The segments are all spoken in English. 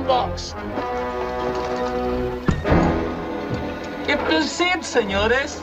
box. Y proceed, señores.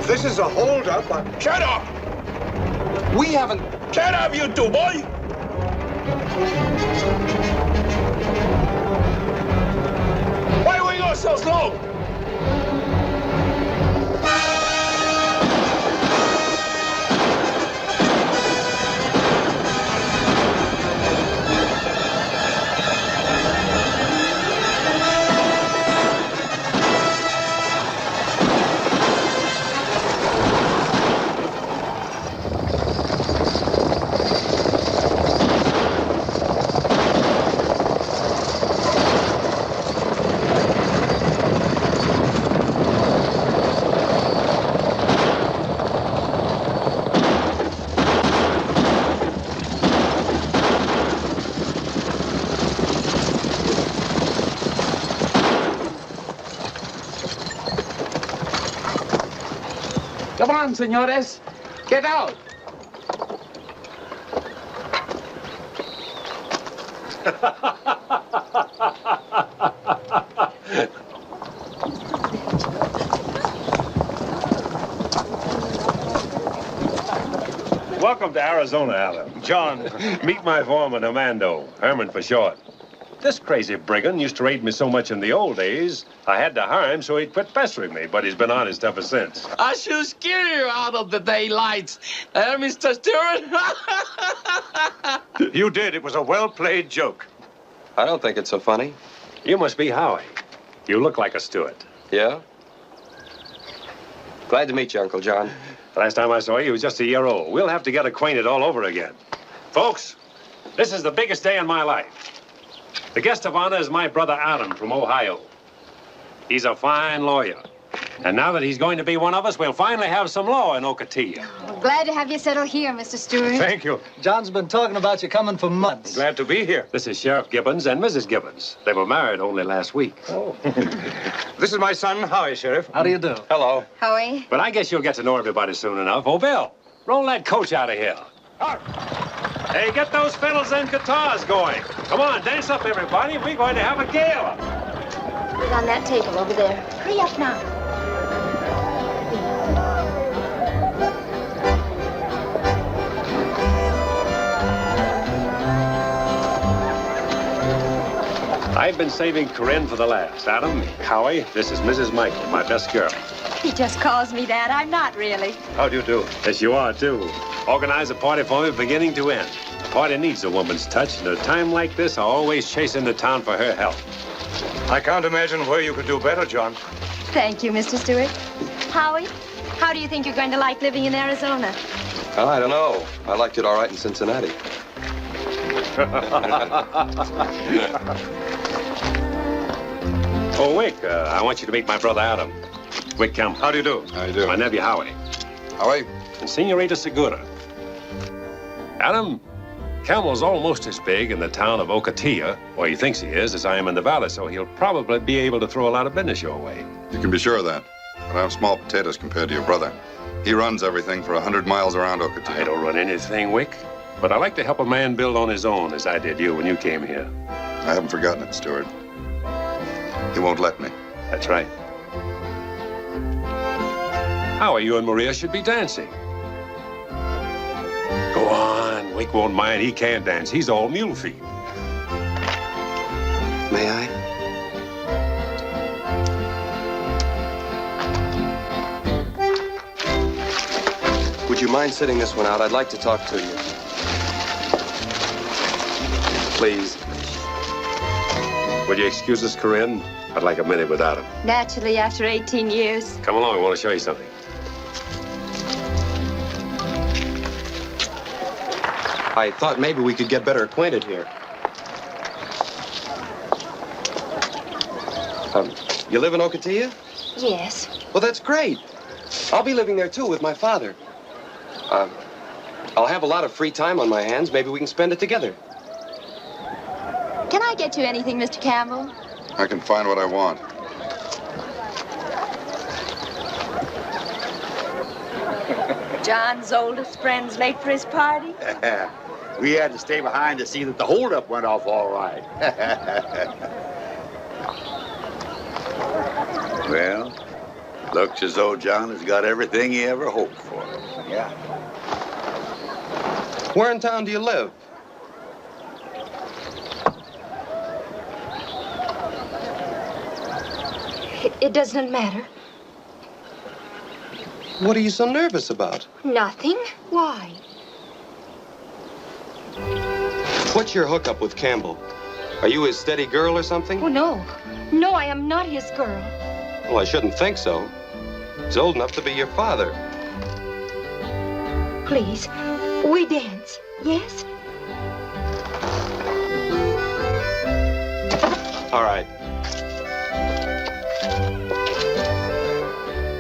This is a hold-up. Shut up! We haven't... Shut up, you two, boy! Why are we going so slow? Come on, señores. Get out. Welcome to Arizona, Alan. John, meet my foreman, Armando. Herman for short. This crazy brigand used to raid me so much in the old days, I had to hire him so he'd quit pestering me, but he's been honest ever since. I should scare you out of the daylights, Mr. Stewart. You did. It was a well-played joke. I don't think it's so funny. You must be Howie. You look like a Stewart. Yeah? Glad to meet you, Uncle John. Last time I saw you, you was just a year old. We'll have to get acquainted all over again. Folks, this is the biggest day in my life. The guest of honor is my brother Adam from Ohio. He's a fine lawyer. And now that he's going to be one of us, we'll finally have some law in Ocotillo. Well, glad to have you settle here, Mr. Stewart. Thank you. John's been talking about you coming for months. Glad to be here. This is Sheriff Gibbons and Mrs. Gibbons. They were married only last week. Oh. This is my son, Howie, Sheriff. How do you do? Hello. Howie. But I guess you'll get to know everybody soon enough. Oh, Bill, roll that coach out of here. Hey, get those fiddles and guitars going. Come on, dance up, everybody. We're going to have a gala. Put it on that table over there. Hurry up now. I've been saving Corinne for the last. Adam, Howie, this is Mrs. Michael, my best girl. He just calls me that. I'm not really. How do you do? Yes, you are, too. Organize a party for me beginning to end. The party needs a woman's touch, and at a time like this, I always chase into town for her help. I can't imagine where you could do better, John. Thank you, Mr. Stewart. Howie, how do you think you're going to like living in Arizona? Well, I don't know. I liked it all right in Cincinnati. Oh, Wick, I want you to meet my brother Adam. Wick Kemp. How do you do? How do you do? My nephew Howie. Howie? And Senorita Segura. Adam, Camel's almost as big in the town of Ocotillo, or he thinks he is, as I am in the valley, so he'll probably be able to throw a lot of business your way. You can be sure of that. But I'm small potatoes compared to your brother. He runs everything for 100 miles around Ocotillo. I don't run anything, Wick, but I like to help a man build on his own, as I did you when you came here. I haven't forgotten it, Stewart. He won't let me. That's right. Howie, you and Maria should be dancing. Go on. Wick won't mind. He can dance. He's all mule feet. May I? Would you mind sitting this one out? I'd like to talk to you. Please. Would you excuse us, Corinne? I'd like a minute without him. Naturally, after 18 years. Come along. I want to show you something. I thought maybe we could get better acquainted here. You live in Ocotillo? Yes. Well, that's great. I'll be living there, too, with my father. I'll have a lot of free time on my hands. Maybe we can spend it together. Can I get you anything, Mr. Campbell? I can find what I want. John's oldest friend's late for his party? We had to stay behind to see that the holdup went off all right. Well, looks as though John has got everything he ever hoped for. Yeah. Where in town do you live? It doesn't matter. What are you so nervous about? Nothing. Why? What's your hookup with Campbell? Are you his steady girl or something? Oh, no. No, I am not his girl. Well, I shouldn't think so. He's old enough to be your father. Please, we dance, yes? All right.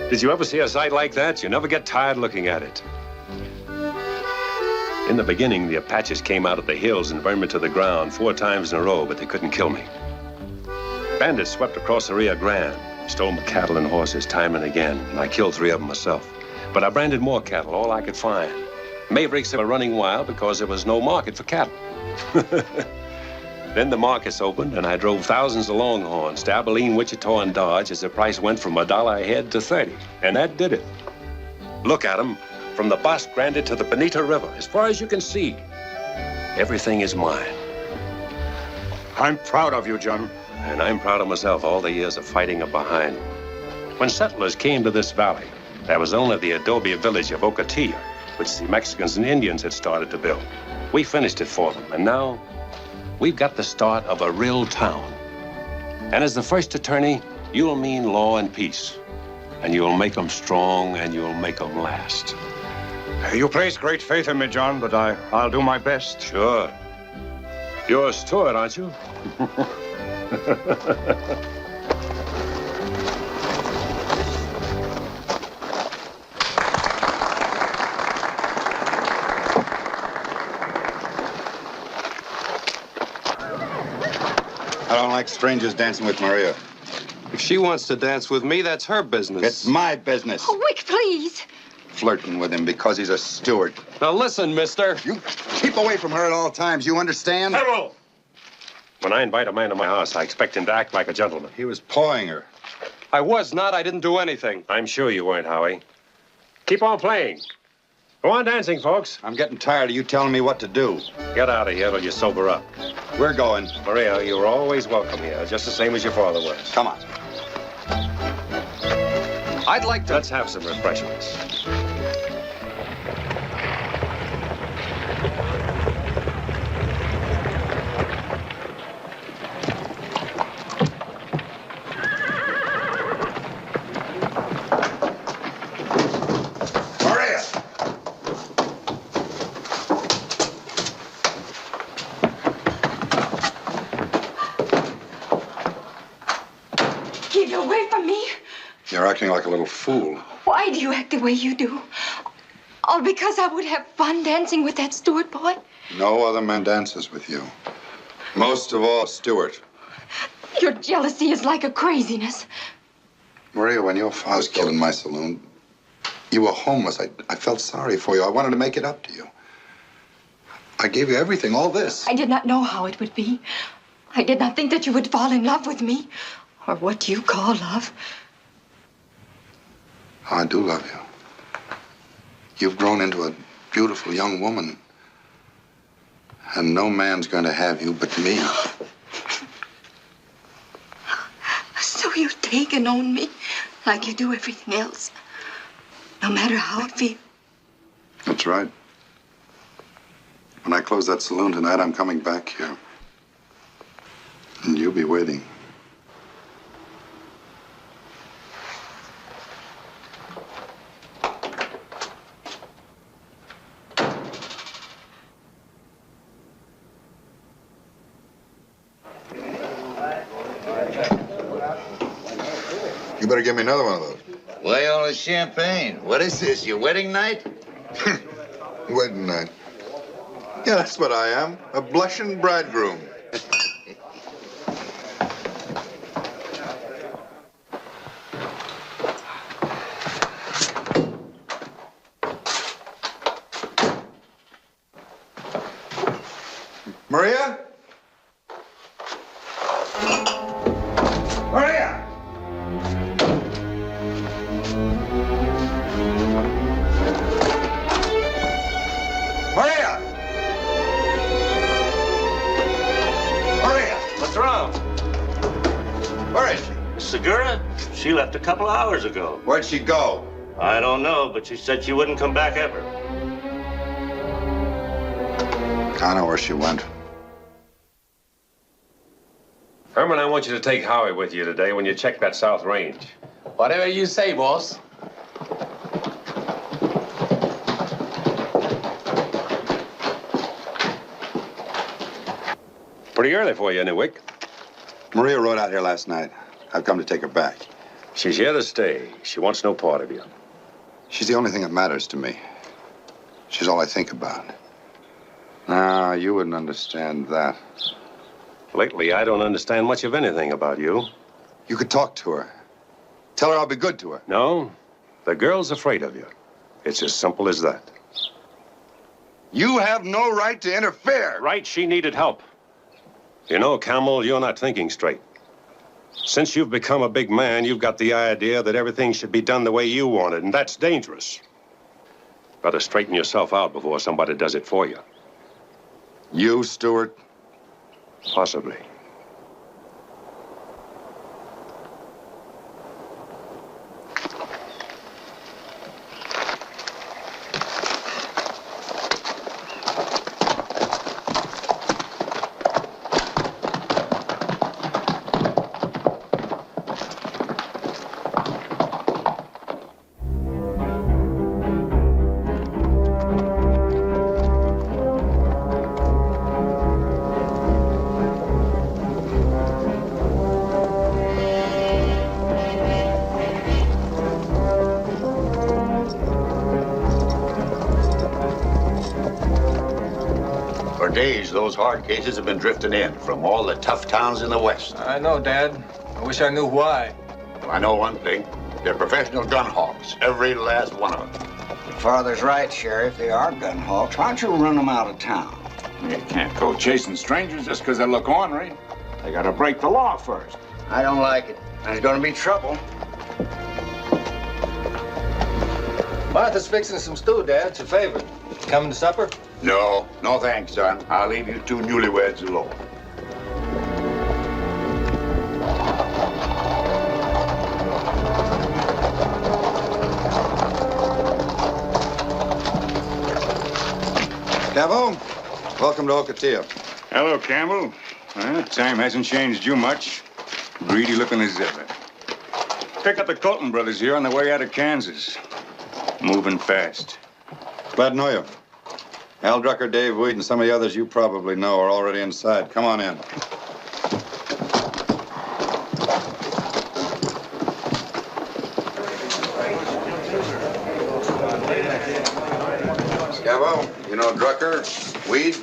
Did you ever see a sight like that? You never get tired looking at it. In the beginning, the Apaches came out of the hills and burned me to the ground 4 times in a row, but they couldn't kill me. Bandits swept across the Rio Grande, stole my cattle and horses time and again, and I killed 3 of them myself. But I branded more cattle, all I could find. Mavericks were running wild because there was no market for cattle. Then the markets opened, and I drove thousands of Longhorns to Abilene, Wichita, and Dodge as the price went from $1 a head to 30. And that did it. Look at them, from the Bosque Grande to the Bonita River, as far as you can see. Everything is mine. I'm proud of you, John. And I'm proud of myself, all the years of fighting up behind. When settlers came to this valley, there was only the adobe village of Ocotillo, which the Mexicans and Indians had started to build. We finished it for them, and now we've got the start of a real town. And as the first attorney, you'll mean law and peace. And you'll make them strong, and you'll make them last. You place great faith in me, John, but I'll do my best. Sure. You're a steward, aren't you? I don't like strangers dancing with Maria. If she wants to dance with me, that's her business. It's my business. Oh, Wick, please. Flirting with him because he's a steward. Now listen, mister. You keep away from her at all times, you understand? Hello! When I invite a man to my house, I expect him to act like a gentleman. He was pawing her. I was not. I didn't do anything. I'm sure you weren't, Howie. Keep on playing. Go on dancing, folks. I'm getting tired of you telling me what to do. Get out of here till you sober up. We're going. Maria, you were always welcome here, just the same as your father was. Come on. I'd like to... Let's have some refreshments. Maria! Keep away from me. You're acting like a little fool. Why do you act the way you do? All because I would have fun dancing with that Stewart boy? No other man dances with you. Most of all, Stewart. Your jealousy is like a craziness. Maria, when your father was killed in my saloon, you were homeless. I felt sorry for you. I wanted to make it up to you. I gave you everything, all this. I did not know how it would be. I did not think that you would fall in love with me, or what you call love. I do love you. You've grown into a beautiful young woman. And no man's going to have you but me. So you take and own me like you do everything else, no matter how it feels. That's right. When I close that saloon tonight, I'm coming back here. And you'll be waiting. You better give me another one of those. Why all the champagne? What is this, your wedding night? Wedding night. Yeah, that's what I am. A blushing bridegroom. Maria? Maria! Maria! Maria! What's wrong? Where is she? Segura? She left a couple of hours ago. Where'd she go? I don't know, but she said she wouldn't come back ever. I know where she went. Herman, I want you to take Howie with you today when you check that South Range. Whatever you say, boss. Pretty early for you, Newick. Maria rode out here last night. I've come to take her back. She's here to stay. She wants no part of you. She's the only thing that matters to me. She's all I think about. Now, you wouldn't understand that. Lately, I don't understand much of anything about you. You could talk to her. Tell her I'll be good to her. No, the girl's afraid of you. It's as simple as that. You have no right to interfere. Right, she needed help. You know, Kambel, you're not thinking straight. Since you've become a big man, you've got the idea that everything should be done the way you want it, and that's dangerous. Better straighten yourself out before somebody does it for you. You, Stewart? Possibly. Those hard cases have been drifting in from all the tough towns in the West. I know, Dad. I wish I knew why. Well, I know one thing. They're professional gun hawks, every last one of them. Your father's right, Sheriff. They are gun hawks. Why don't you run them out of town? You can't go chasing strangers just because they look ornery. They gotta break the law first. I don't like it. There's gonna be trouble. Martha's fixing some stew, Dad. It's a favor. Coming to supper? No thanks, son. I'll leave you two newlyweds alone. Cabo, welcome to Ocotillo. Hello, Campbell. Time hasn't changed you much. Greedy looking as ever. Pick up the Colton brothers here on the way out of Kansas. Moving fast. Glad to know you. Al Drucker, Dave Weed, and some of the others you probably know are already inside. Come on in. Scavo, you know Drucker, Weed?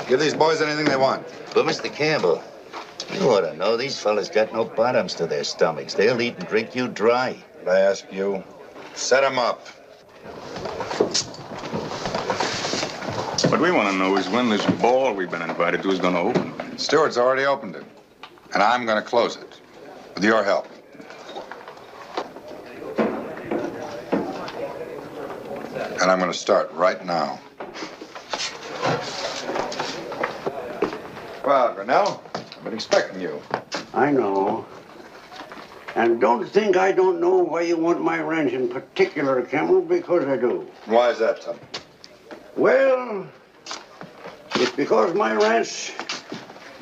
Give these boys anything they want. But, Mr. Campbell, you ought to know these fellas got no bottoms to their stomachs. They'll eat and drink you dry. I ask you, set them up. What we want to know is when this ball we've been invited to is going to open. Stewart's already opened it, and I'm going to close it, with your help. And I'm going to start right now. Well, Grinnell, I've been expecting you. I know. And don't think I don't know why you want my ranch in particular, Campbell, because I do. Why is that, Tom? Well, it's because my ranch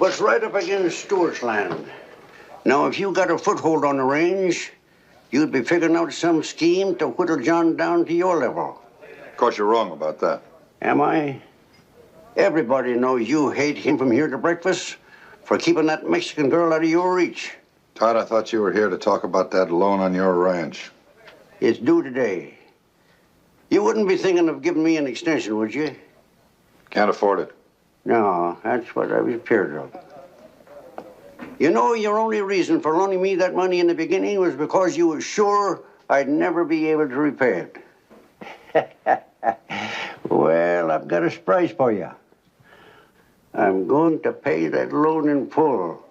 was right up against Stewart's land. Now, if you got a foothold on the range, you'd be figuring out some scheme to whittle John down to your level. Of course, you're wrong about that. Am I? Everybody knows you hate him from here to breakfast for keeping that Mexican girl out of your reach. Todd, I thought you were here to talk about that loan on your ranch. It's due today. You wouldn't be thinking of giving me an extension, would you? Can't afford it. No, that's what I was feared of. You know, your only reason for loaning me that money in the beginning was because you were sure I'd never be able to repay it. Well, I've got a surprise for you. I'm going to pay that loan in full,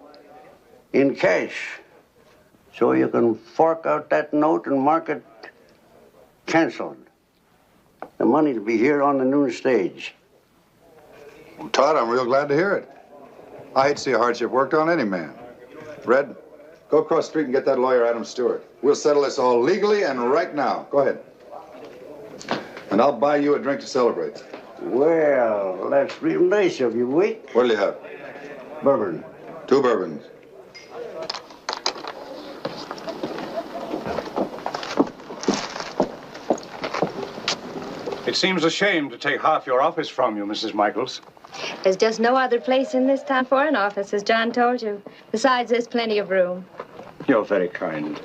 in cash, so you can fork out that note and mark it canceled. The money will be here on the noon stage. Well, Todd, I'm real glad to hear it. I hate to see a hardship worked on any man. Red, go across the street and get that lawyer, Adam Stewart. We'll settle this all legally and right now. Go ahead. And I'll buy you a drink to celebrate. Well, that's real nice of you, Wait. What'll you have? Bourbon. 2 bourbons. It seems a shame to take half your office from you, Mrs. Michaels. There's just no other place in this town for an office, as John told you. Besides, there's plenty of room. You're very kind.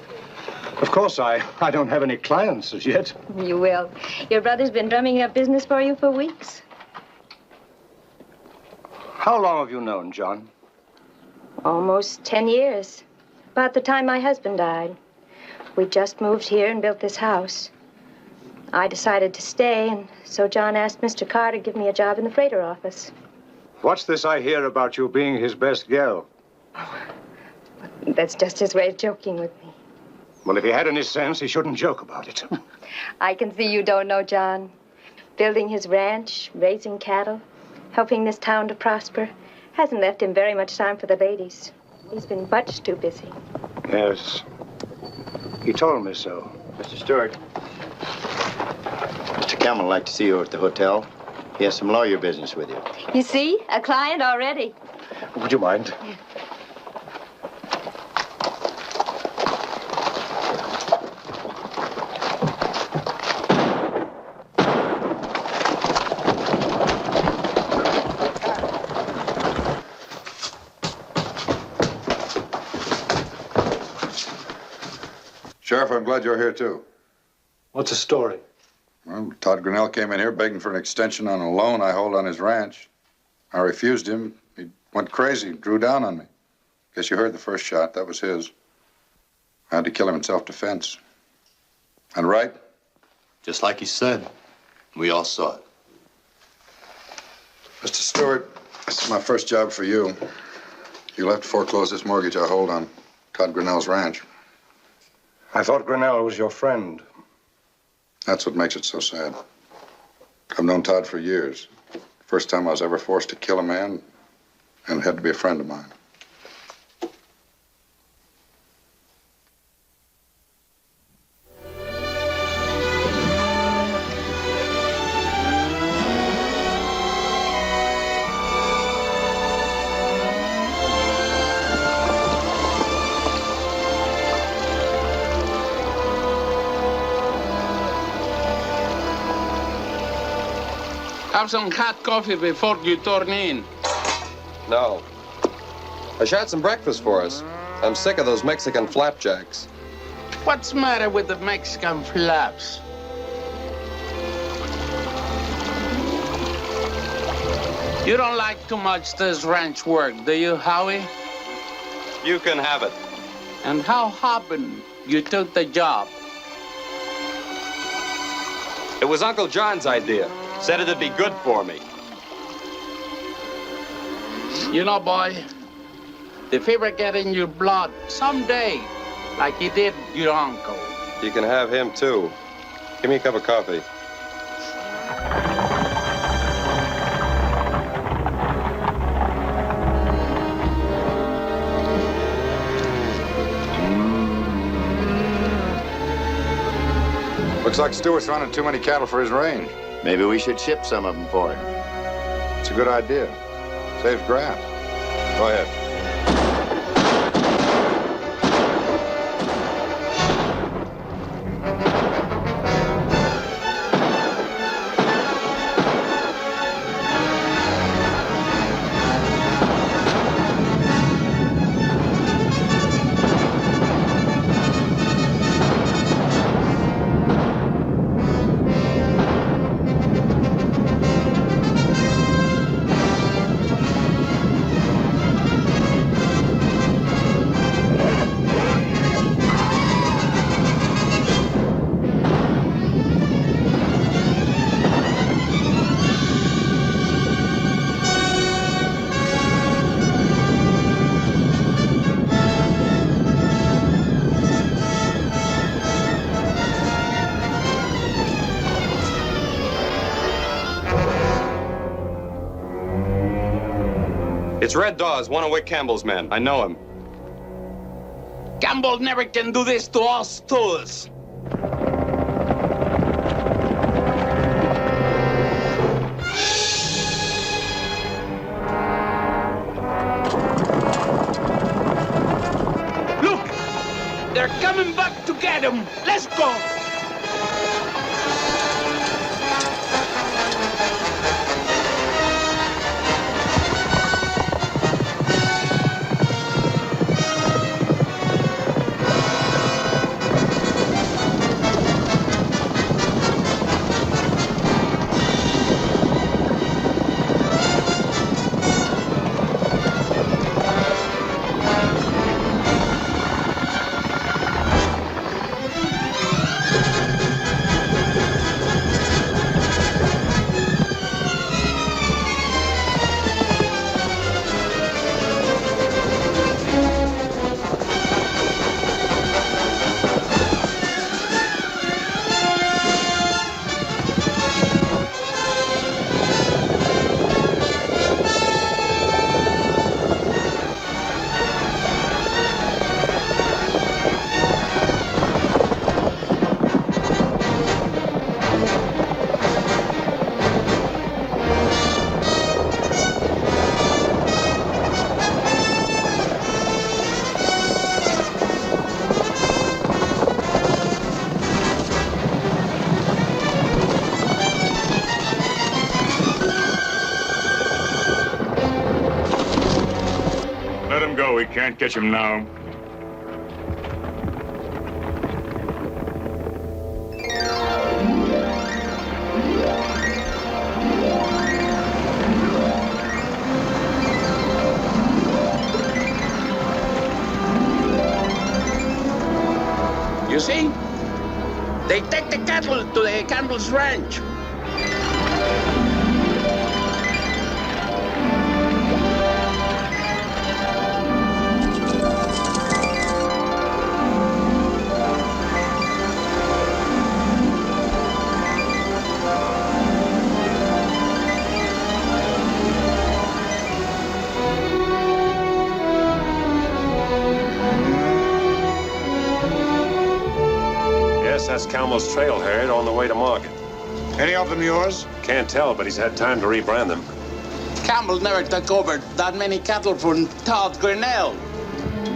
Of course, I don't have any clients as yet. You will. Your brother's been drumming up business for you for weeks. How long have you known John? Almost 10 years. About the time my husband died. We just moved here and built this house. I decided to stay, and so John asked Mr. Carr to give me a job in the freighter office. What's this I hear about you being his best girl? That's just his way of joking with me. Well, if he had any sense, he shouldn't joke about it. I can see you don't know John. Building his ranch, raising cattle, helping this town to prosper, hasn't left him very much time for the ladies. He's been much too busy. Yes. He told me so. Mr. Stewart. Mr. Kemmel would like to see you at the hotel. He has some lawyer business with you. You see? A client already. Would you mind? Sheriff, I'm glad you're here, too. What's the story? Well, Todd Grinnell came in here begging for an extension on a loan I hold on his ranch. I refused him. He went crazy, drew down on me. Guess you heard the first shot. That was his. I had to kill him in self-defense. And right? Just like he said. We all saw it. Mr. Stewart, this is my first job for you. You'll have to foreclose this mortgage I hold on Todd Grinnell's ranch. I thought Grinnell was your friend. That's what makes it so sad. I've known Todd for years. First time I was ever forced to kill a man, and it had to be a friend of mine. Have some hot coffee before you turn in. No. I shot some breakfast for us. I'm sick of those Mexican flapjacks. What's the matter with the Mexican flaps? You don't like too much this ranch work, do you, Howie? You can have it. And how happened you took the job? It was Uncle John's idea. Said it'd be good for me. You know, boy, the fever get in your blood someday, like he did your uncle. You can have him, too. Give me a cup of coffee. Looks like Stewart's running too many cattle for his range. Maybe we should ship some of them for him. It's a good idea. Saves grass. Go ahead. It's Red Dawes, one of Wick Campbell's men. I know him. Campbell never can do this to us tools. Look! They're coming back to get him. Let's go! We can't catch him now. You see? They take the cattle to the Campbell's ranch. That's Campbell's trailhead on the way to market. Any of them yours? Can't tell, but he's had time to rebrand them. Campbell never took over that many cattle from Todd Grinnell.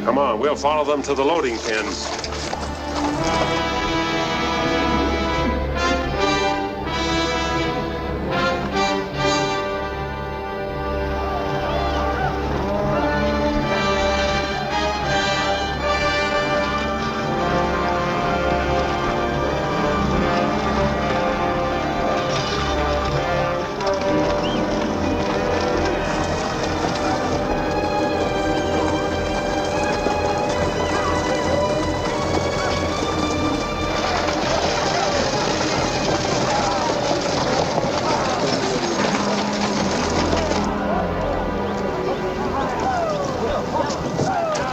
Come on, we'll follow them to the loading pens.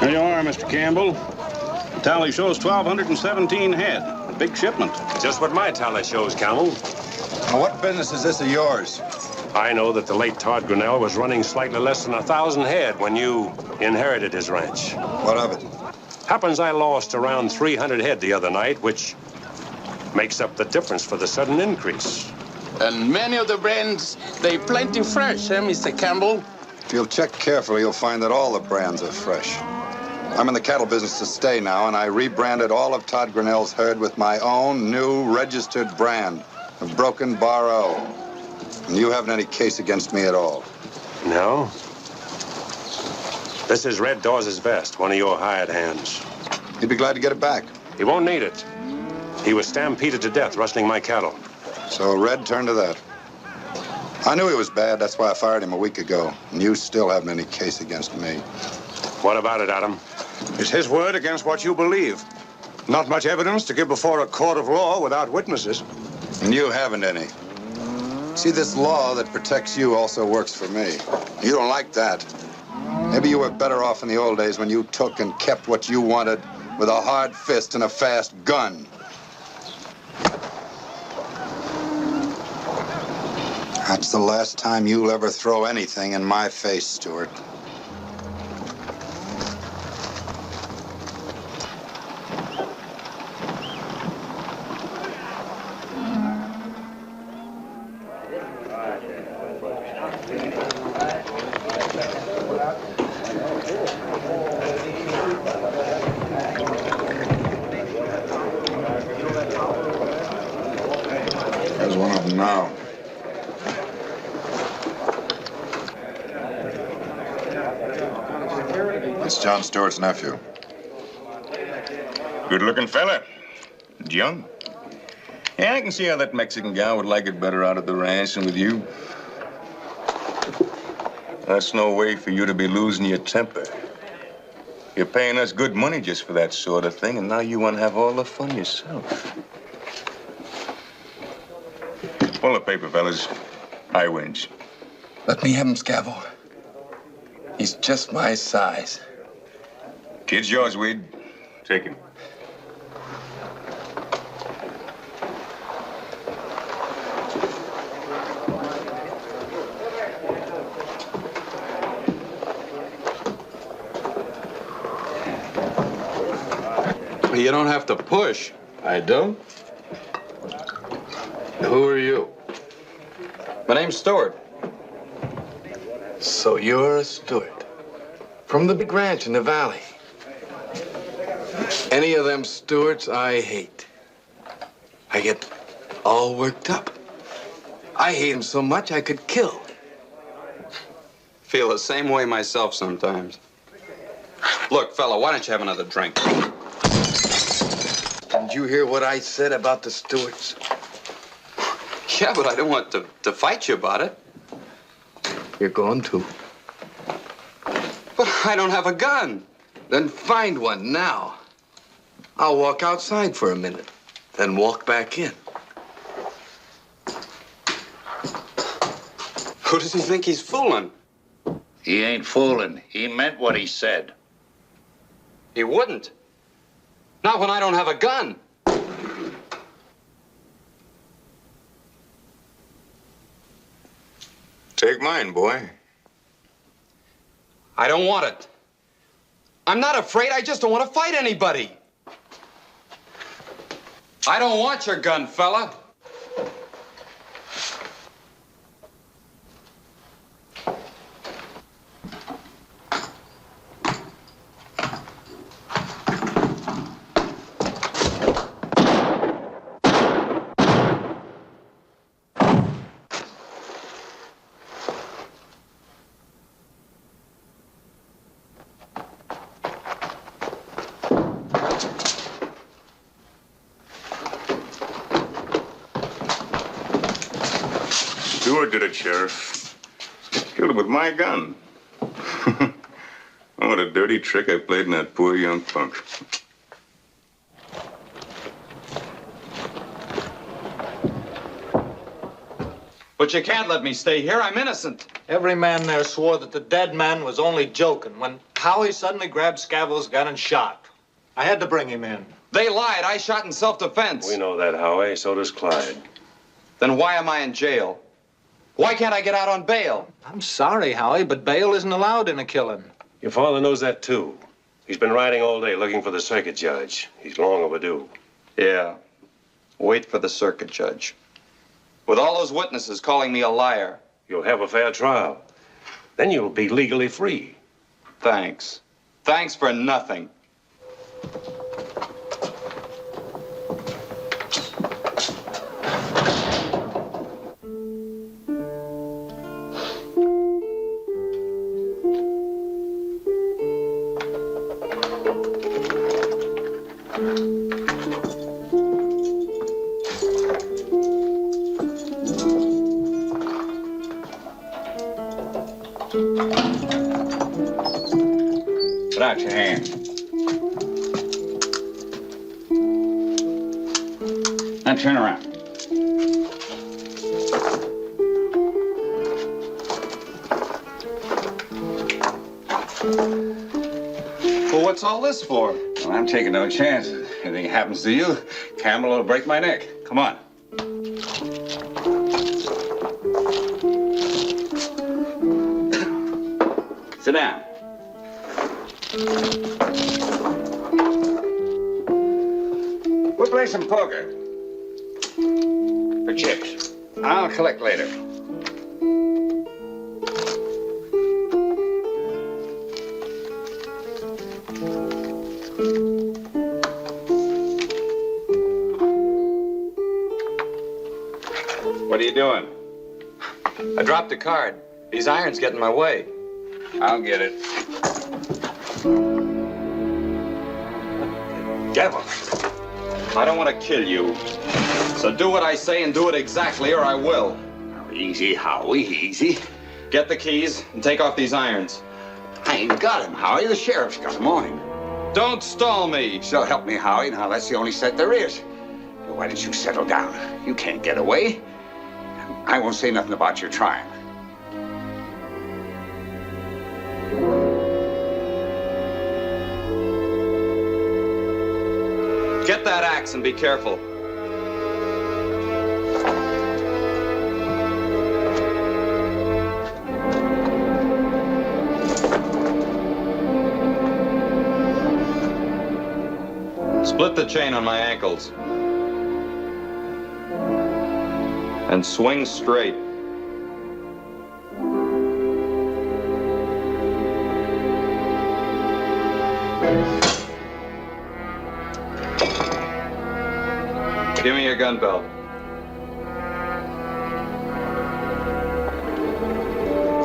There you are, Mr. Campbell. The tally shows 1,217 head. A big shipment. Just what my tally shows, Campbell. Now, what business is this of yours? I know that the late Todd Grinnell was running slightly less than 1,000 head when you inherited his ranch. What of it? Happens I lost around 300 head the other night, which makes up the difference for the sudden increase. And many of the brands, they plenty fresh, Mr. Campbell? If you'll check carefully, you'll find that all the brands are fresh. I'm in the cattle business to stay now, and I rebranded all of Todd Grinnell's herd with my own new registered brand of Broken Bar O. And you haven't any case against me at all. No? This is Red Dawes' best, one of your hired hands. He'd be glad to get it back. He won't need it. He was stampeded to death rustling my cattle. So Red turned to that. I knew he was bad, that's why I fired him a week ago. And you still haven't any case against me. What about it, Adam? It's his word against what you believe. Not much evidence to give before a court of law without witnesses. And you haven't any. See, this law that protects you also works for me. You don't like that. Maybe you were better off in the old days when you took and kept what you wanted with a hard fist and a fast gun. That's the last time you'll ever throw anything in my face, Stewart. There's one of them now. It's John Stewart's nephew. Good-looking fella. Young. Yeah, I can see how that Mexican gal would like it better out at the ranch than with you. That's no way for you to be losing your temper. You're paying us good money just for that sort of thing, and now you want to have all the fun yourself. Pull the paper, fellas. I wins. Let me have him, Scavo. He's just my size. Kid's yours, Weed. Take him. You don't have to push. I do? Who are you? My name's Stewart. So you're a Stewart. From the big ranch in the valley. Any of them Stewarts I hate. I get all worked up. I hate them so much I could kill. Feel the same way myself sometimes. Look, fella, why don't you have another drink? Didn't you hear what I said about the Stewarts? Yeah, but I don't want to fight you about it. You're going to. But I don't have a gun. Then find one now. I'll walk outside for a minute, then walk back in. Who does he think he's fooling? He ain't fooling. He meant what he said. He wouldn't. Not when I don't have a gun. Take mine, boy. I don't want it. I'm not afraid. I just don't want to fight anybody. I don't want your gun, fella. Stewart did it, Sheriff. Killed him with my gun. Oh, what a dirty trick I played in that poor young punk. But you can't let me stay here. I'm innocent. Every man there swore that the dead man was only joking when Howie suddenly grabbed Scavo's gun and shot. I had to bring him in. They lied. I shot in self-defense. We know that, Howie. So does Clyde. Then why am I in jail? Why can't I get out on bail? I'm sorry, Howie, but bail isn't allowed in a killing. Your father knows that, too. He's been riding all day looking for the circuit judge. He's long overdue. Yeah. Wait for the circuit judge. With all those witnesses calling me a liar. You'll have a fair trial. Then you'll be legally free. Thanks. Thanks for nothing. Put out your hand. Now turn around. Well, what's all this for? Well, I'm taking no chances. If anything happens to you, Campbell will break my neck. Come on. Sit down. We'll play some poker. For chips. I'll collect later. What are you doing? I dropped a card. These irons get in my way. I'll get it. Devil. I don't want to kill you. So do what I say and do it exactly or I will. Easy, Howie, easy. Get the keys and take off these irons. I ain't got him, Howie. The sheriff's got him on him. Don't stall me. So help me, Howie. Now, that's the only set there is. Why don't you settle down? You can't get away. I won't say nothing about your trying. Get that axe and be careful. Split the chain on my ankles. And swing straight. Give me your gun belt.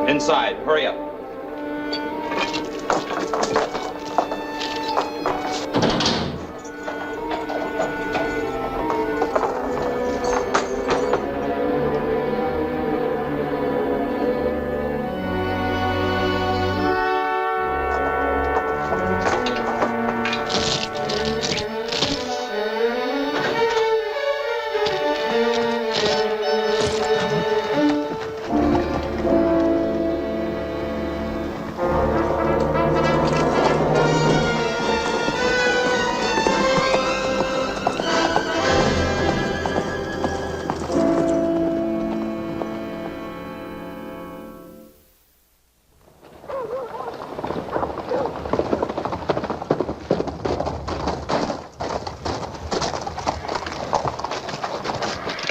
Inside, hurry up.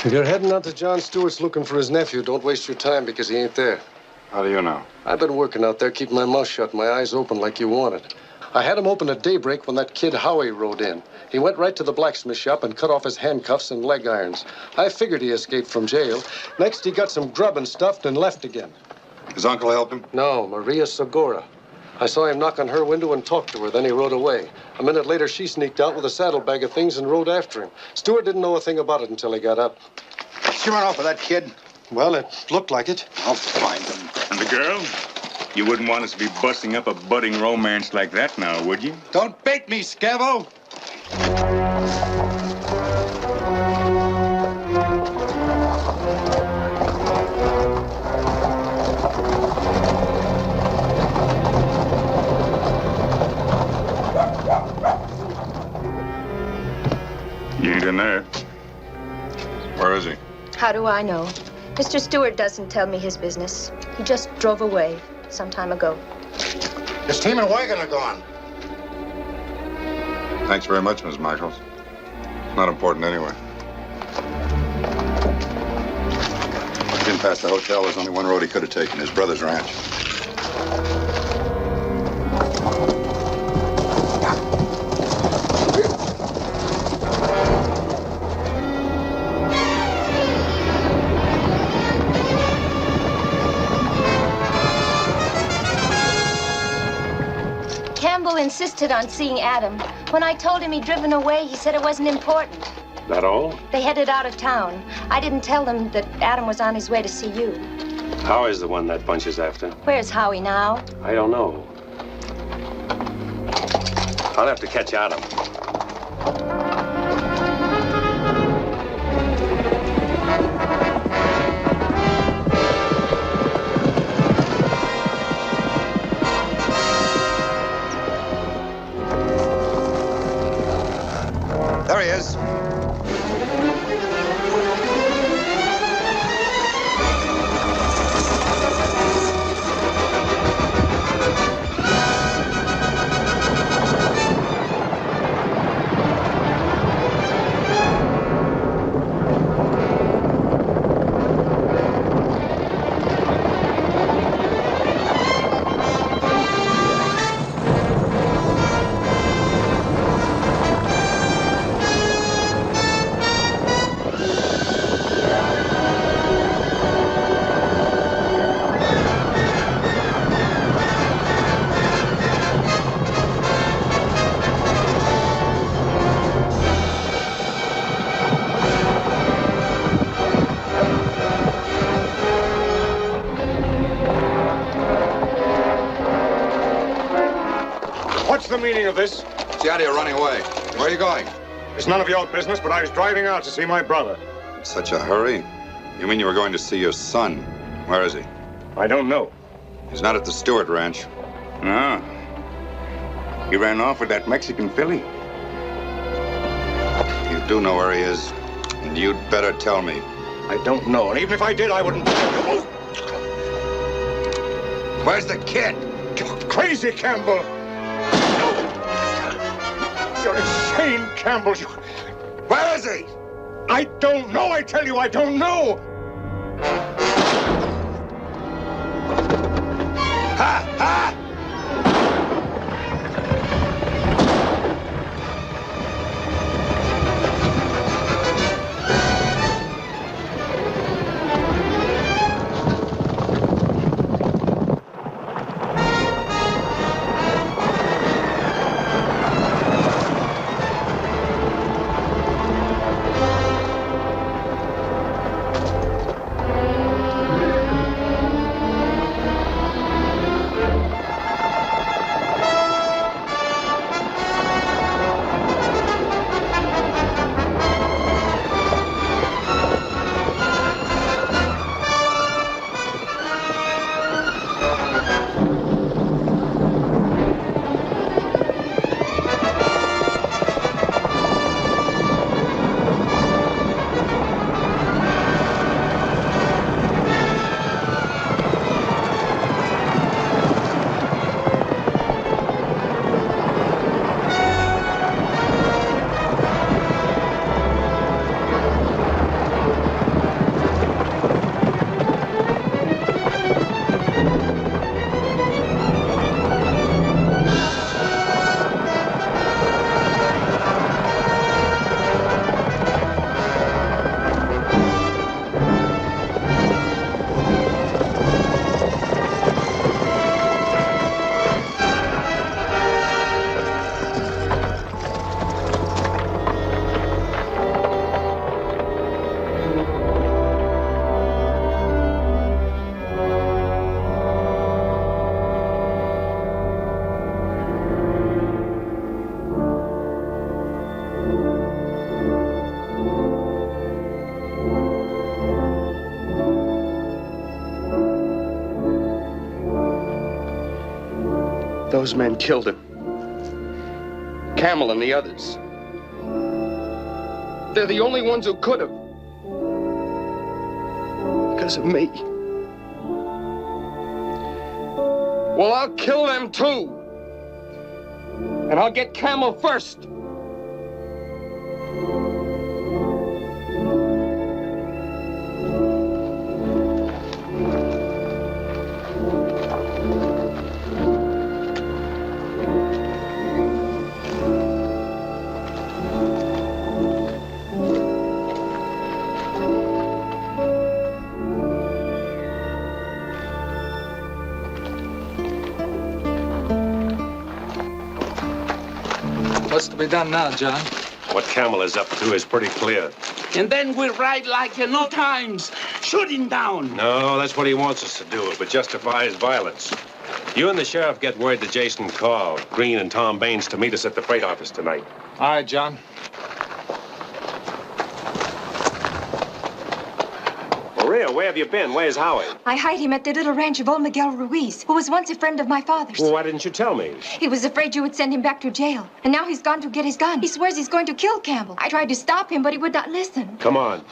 If you're heading out to John Stewart's looking for his nephew, don't waste your time because he ain't there. How do you know? I've been working out there, keeping my mouth shut, my eyes open like you wanted. I had him open at daybreak when that kid Howie rode in. He went right to the blacksmith shop and cut off his handcuffs and leg irons. I figured he escaped from jail. Next, he got some grub and stuffed and left again. His uncle helped him? No, Maria Segura. I saw him knock on her window and talk to her, then he rode away. A minute later, she sneaked out with a saddlebag of things and rode after him. Stewart didn't know a thing about it until he got up. She run off with that kid? Well, it looked like it. I'll find him. And the girl? You wouldn't want us to be busting up a budding romance like that now, would you? Don't bait me, Scavo! You ain't in there. Where is he? How do I know? Mr. Stewart doesn't tell me his business. He just drove away some time ago. His team and wagon are gone. Thanks very much, Miss Michaels. It's not important anyway. Getting past the hotel, there's only one road he could have taken, his brother's ranch. Insisted on seeing Adam. When I told him he'd driven away, he said it wasn't important. That all? They headed out of town. I didn't tell them that Adam was on his way to see you. Howie's the one that bunch is after. Where's Howie now? I don't know. I'll have to catch Adam. There he is. the meaning of this? What's the idea of running away? Where are you going? It's none of your business, but I was driving out to see my brother. In such a hurry? You mean you were going to see your son? Where is he? I don't know. He's not at the Stewart Ranch. No. He ran off with that Mexican filly. You do know where he is, and you'd better tell me. I don't know, and even if I did, I wouldn't... Oh! Where's the kid? You're crazy, Campbell! You're insane, Campbell. Where is he? I don't know, I tell you, I don't know! Ha! Ha! Those men killed him. Camel and the others. They're the only ones who could have. Because of me. Well, I'll kill them too. And I'll get Camel first. What's to be done now, John? What Camel is up to is pretty clear. And then we ride like in no times, shoot him down. No, that's what he wants us to do, but justifies violence. You and the sheriff get word to Jason Carl, Green, and Tom Baines to meet us at the freight office tonight. All right, John. Maria, where have you been? Where's Howie? I hired him at the little ranch of old Miguel Ruiz, who was once a friend of my father's. Well, why didn't you tell me? He was afraid you would send him back to jail. And now he's gone to get his gun. He swears he's going to kill Campbell. I tried to stop him, but he would not listen. Come on.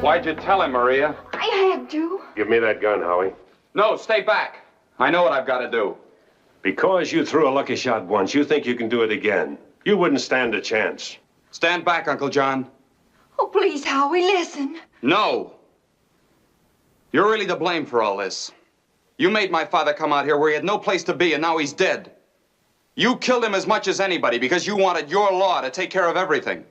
Why'd you tell him, Maria? I had to. Give me that gun, Howie. No, stay back. I know what I've got to do. Because you threw a lucky shot once, you think you can do it again. You wouldn't stand a chance. Stand back, Uncle John. Oh, please, Howie, listen. No. You're really to blame for all this. You made my father come out here where he had no place to be, and now he's dead. You killed him as much as anybody because you wanted your law to take care of everything.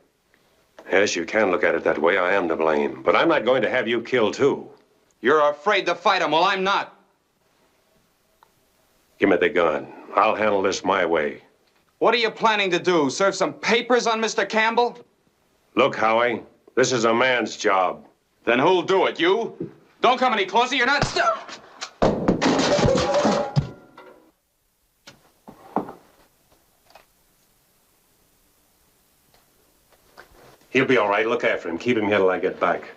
Yes, you can look at it that way. I am to blame. But I'm not going to have you killed, too. You're afraid to fight him. Well, I'm not. Give me the gun. I'll handle this my way. What are you planning to do? Serve some papers on Mr. Campbell? Look, Howie, this is a man's job. Then who'll do it? You? Don't come any closer. You're not... He'll be all right. Look after him. Keep him here till I get back.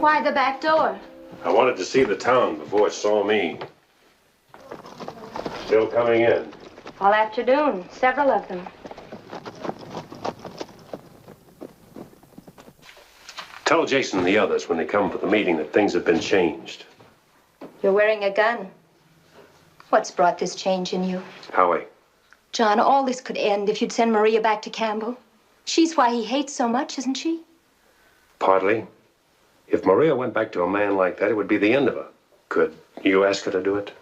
Why the back door? I wanted to see the town before it saw me. Still coming in. All afternoon, several of them. Tell Jason and the others when they come for the meeting that things have been changed. You're wearing a gun. What's brought this change in you? Howie. John, all this could end if you'd send Maria back to Campbell. She's why he hates so much, isn't she? Partly. If Maria went back to a man like that, it would be the end of her. Could you ask her to do it?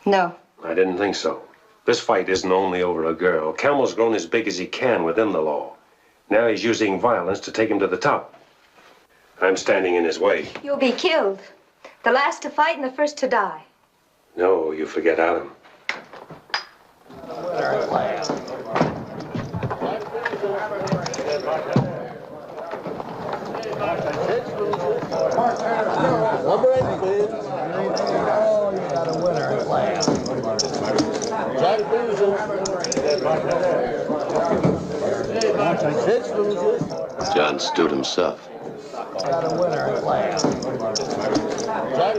No. I didn't think so. This fight isn't only over a girl. Campbell's grown as big as he can within the law. Now he's using violence to take him to the top. I'm standing in his way. You'll be killed. The last to fight and the first to die. No, you forget Adam. Number 8, please. Oh, you got a winner. Jack loses. 6 loses. John stood himself. Got a winner. Jack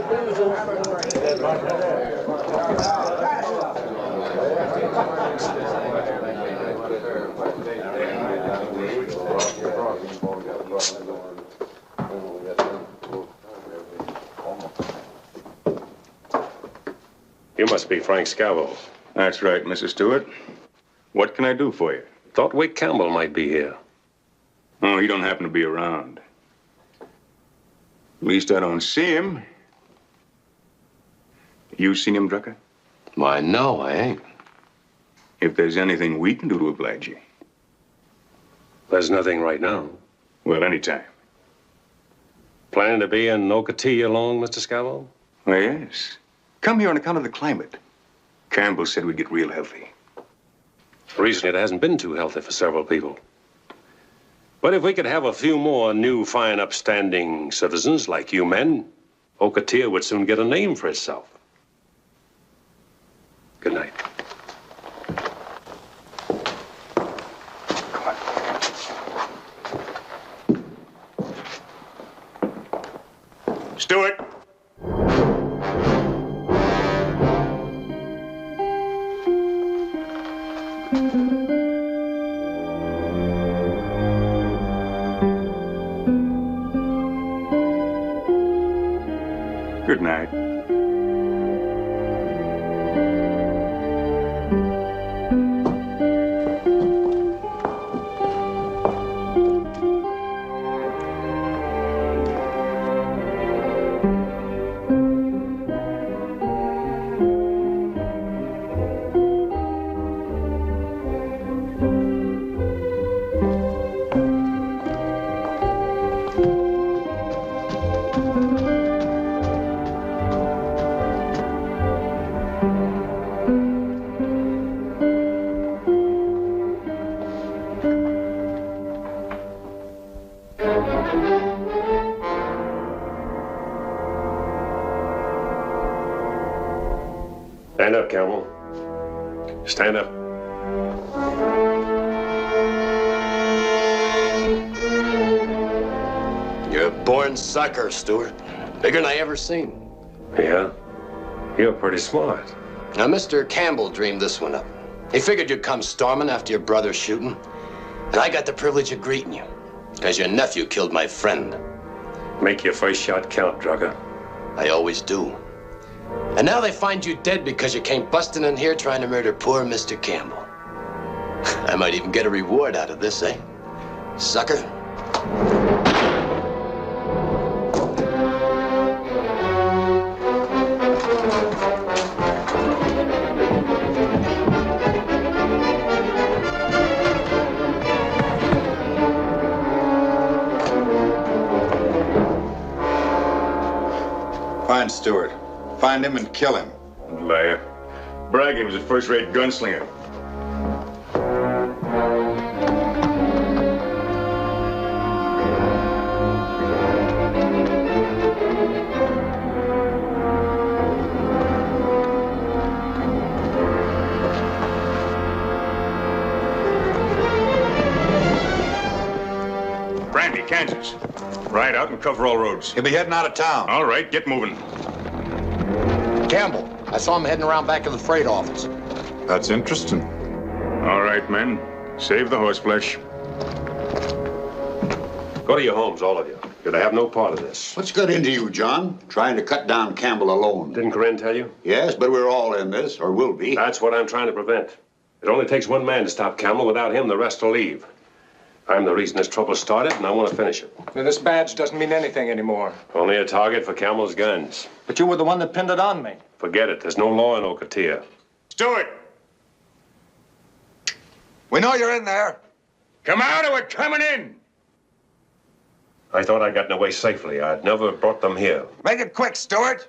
You must be Frank Scavo. That's right, Mrs. Stewart. What can I do for you? Thought Wick Campbell might be here. Oh, he don't happen to be around. At least I don't see him. You seen him, Drucker? Why, no, I ain't. If there's anything we can do to oblige you. There's nothing right now. Well, anytime. Planning to be in Okatee long, Mr. Scavo? Well, yes. Come here on account of the climate. Campbell said we'd get real healthy. Recently, it hasn't been too healthy for several people. But if we could have a few more new, fine, upstanding citizens like you men, Okatee would soon get a name for itself. Good night. Stewart! Good night. Stand up, Campbell. Stand up. You're a born sucker, Stewart. Bigger than I ever seen. Yeah? You're pretty smart. Now, Mr. Campbell dreamed this one up. He figured you'd come storming after your brother's shooting. And I got the privilege of greeting you, because your nephew killed my friend. Make your first shot count, Drugger. I always do. And now they find you dead because you came busting in here trying to murder poor Mr. Campbell. I might even get a reward out of this, eh? Sucker. Find Stewart. Find him and kill him. Liar. Bragging was a first-rate gunslinger. Brandy, Kansas. Ride out and cover all roads. He'll be heading out of town. All right, get moving. Campbell, I saw him heading around back of the freight office. That's interesting. All right, men. Save the horseflesh. Go to your homes, all of you. You're to have no part of this. What's got into you, John? Trying to cut down Campbell alone. Didn't Corinne tell you? Yes, but we're all in this, or will be. That's what I'm trying to prevent. It only takes one man to stop Campbell. Without him, the rest will leave. I'm the reason this trouble started, and I want to finish it. Now, this badge doesn't mean anything anymore. Only a target for Campbell's guns. But you were the one that pinned it on me. Forget it. There's no law in Ocotillo. Stewart! We know you're in there. Come out or we're coming in! I thought I'd gotten away safely. I'd never brought them here. Make it quick, Stewart.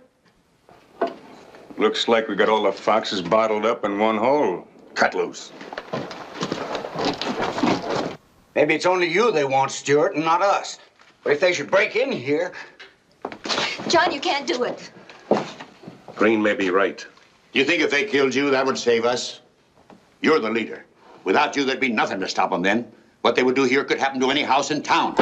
Looks like we got all the foxes bottled up in one hole. Cut loose. Maybe it's only you they want, Stewart, and not us. But if they should break in here... John, you can't do it. Green may be right. You think if they killed you, that would save us? You're the leader. Without you, there'd be nothing to stop them then. What they would do here could happen to any house in town.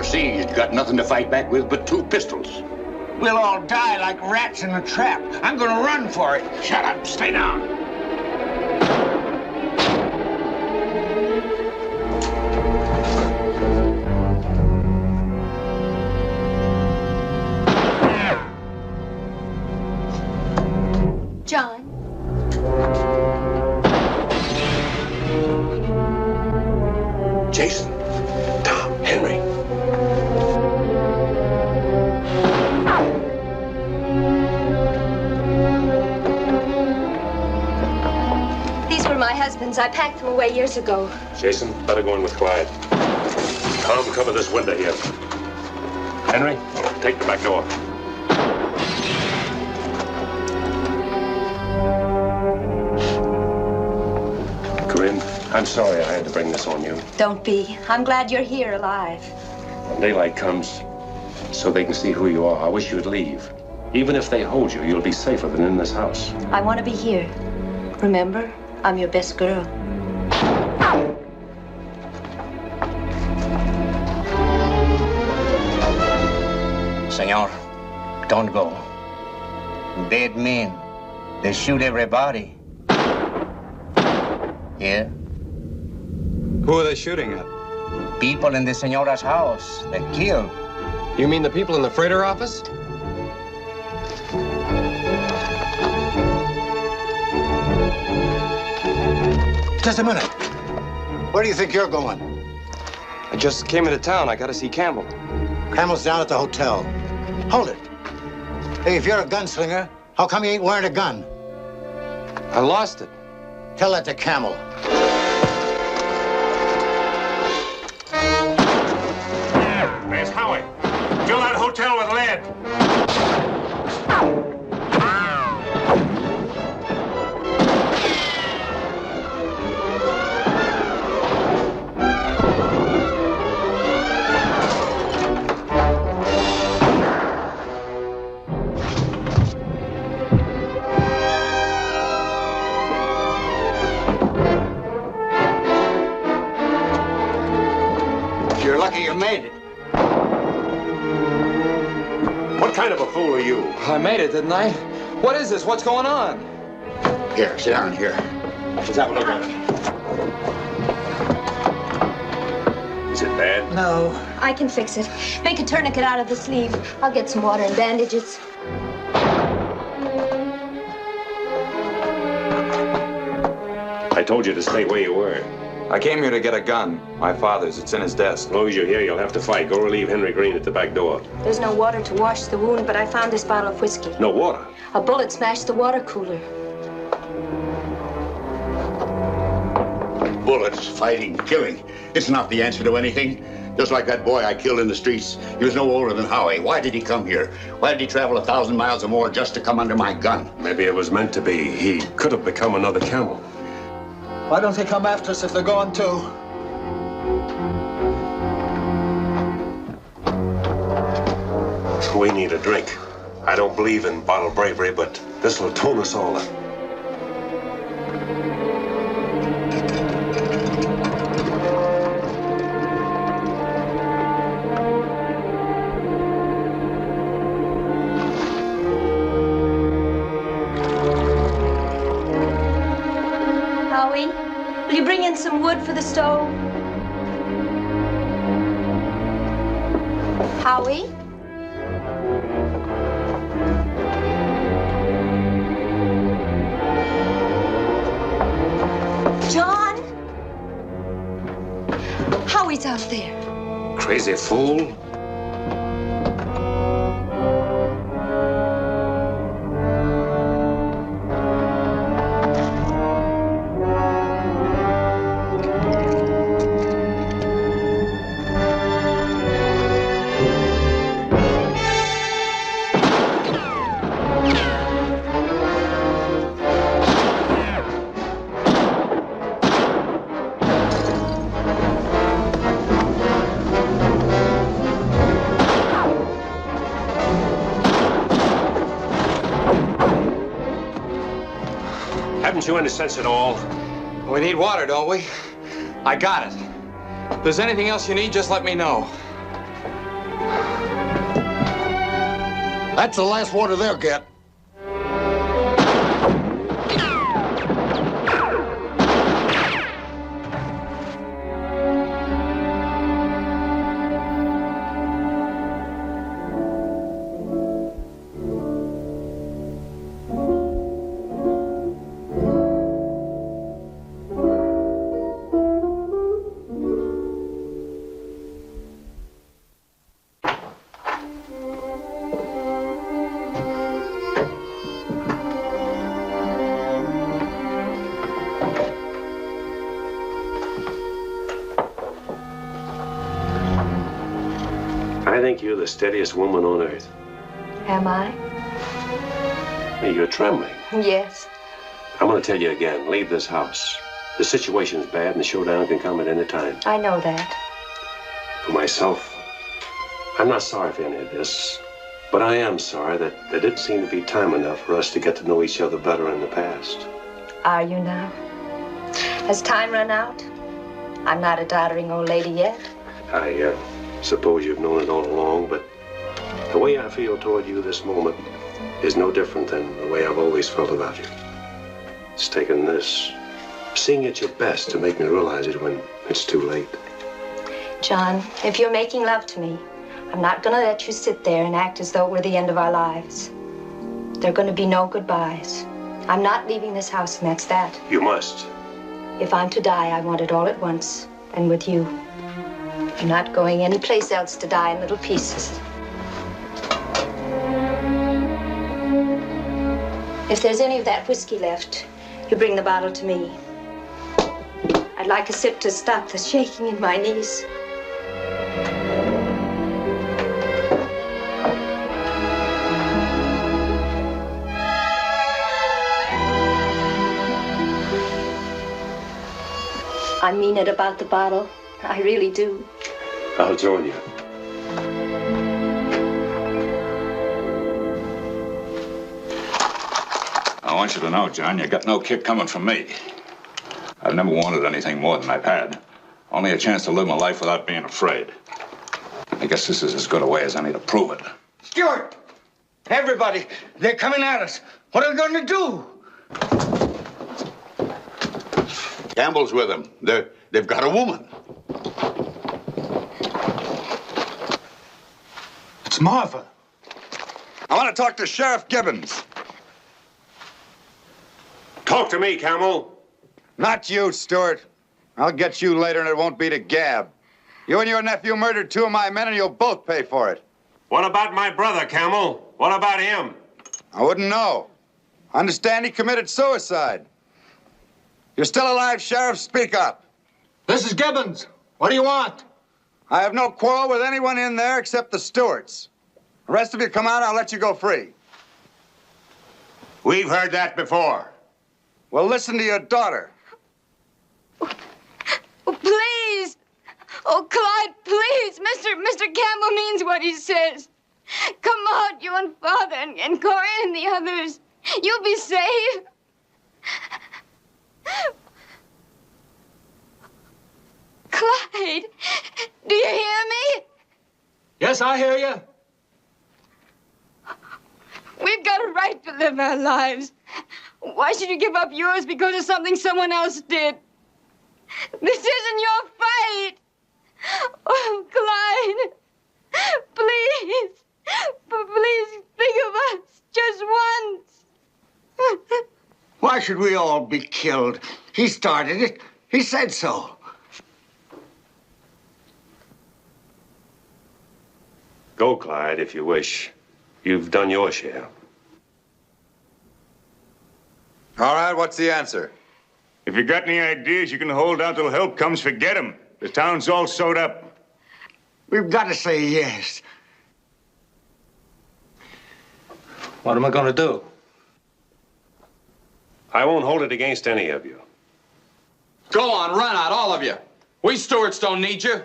Siege, got nothing to fight back with but 2 pistols. We'll all die like rats in a trap. I'm gonna run for it. Shut up, stay down. John. Jason, Tom, Henry. My husband's. I packed them away years ago. Jason, better go in with Clyde. Tom, cover this window here. Henry, take the back door. Corinne, I'm sorry I had to bring this on you. Don't be. I'm glad you're here alive. When daylight comes, so they can see who you are, I wish you'd leave. Even if they hold you, you'll be safer than in this house. I want to be here. Remember? I'm your best girl. Senor, don't go. Dead men. They shoot everybody. Here? Who are they shooting at? People in the Senora's house. They killed. You mean the people in the freighter office? Just a minute. Where do you think you're going? I just came into town. I gotta see Campbell. Campbell's down at the hotel. Hold it. Hey, if you're a gunslinger, how come you ain't wearing a gun? I lost it. Tell that to Camel. Where's Howie? Fill that hotel with lead. You're lucky you made it. What kind of a fool are you? I made it, didn't I? What is this? What's going on? Here, sit down here. Let's have a look at it. Is it bad? No. I can fix it. Make a tourniquet out of the sleeve. I'll get some water and bandages. I told you to stay where you were. I came here to get a gun. My father's. It's in his desk. As long as you're here, you'll have to fight. Go relieve Henry Green at the back door. There's no water to wash the wound, but I found this bottle of whiskey. No water? A bullet smashed the water cooler. Bullets, fighting, killing. It's not the answer to anything. Just like that boy I killed in the streets. He was no older than Howie. Why did he come here? Why did he travel 1,000 miles or more just to come under my gun? Maybe it was meant to be. He could have become another Camel. Why don't they come after us if they're going to? We need a drink. I don't believe in bottle bravery, but this will tone us all up. Howie, will you bring in some wood for the stove? Howie? John? Howie's out there. Crazy fool. Haven't you any sense at all? We need water, don't we? I got it. If there's anything else you need, just let me know. That's the last water they'll get. I think you're the steadiest woman on earth. Am I? Hey, you're trembling. Yes. I'm going to tell you again, leave this house. The situation's bad and the showdown can come at any time. I know that. For myself, I'm not sorry for any of this, but I am sorry that there didn't seem to be time enough for us to get to know each other better in the past. Are you now? Has time run out? I'm not a doddering old lady yet. I suppose you've known it all along, but the way I feel toward you this moment is no different than the way I've always felt about you. It's taken this seeing at your best to make me realize it when it's too late. John, if you're making love to me, I'm not going to let you sit there and act as though it were the end of our lives. There are going to be no goodbyes. I'm not leaving this house, and that's that. You must. If I'm to die, I want it all at once, and with you. I'm not going anyplace else to die in little pieces. If there's any of that whiskey left, You bring the bottle to me. I'd like a sip to stop the shaking in my knees. I mean it about the bottle. I really do. I'll join you. I want you to know, John, you got no kick coming from me. I've never wanted anything more than I've had. Only a chance to live my life without being afraid. I guess this is as good a way as any to prove it. Stewart! Everybody, they're coming at us. What are we going to do? Campbell's with them. They've got a woman. It's Martha. I want to talk to Sheriff Gibbons. Talk to me, Camel. Not you, Stewart. I'll get you later, and it won't be to gab. You and your nephew murdered 2 of my men, and you'll both pay for it. What about my brother, Camel? What about him? I wouldn't know. I understand he committed suicide. You're still alive, Sheriff? Speak up. This is Gibbons. What do you want? I have no quarrel with anyone in there except the Stewarts. The rest of you come out, I'll let you go free. We've heard that before. Well, listen to your daughter. Oh, please. Oh, Clyde, please. Mr. Campbell means what he says. Come out, you and Father and Corey and the others. You'll be safe. Clyde, do you hear me? Yes, I hear you. We've got a right to live our lives. Why should you give up yours because of something someone else did? This isn't your fight. Oh, Clyde, please, please think of us just once. Why should we all be killed? He started it. He said so. Go, Clyde, if you wish. You've done your share. All right, what's the answer? If you got any ideas you can hold out till help comes, forget them. The town's all sewed up. We've got to say yes. What am I going to do? I won't hold it against any of you. Go on, run out, all of you. We Stewarts don't need you.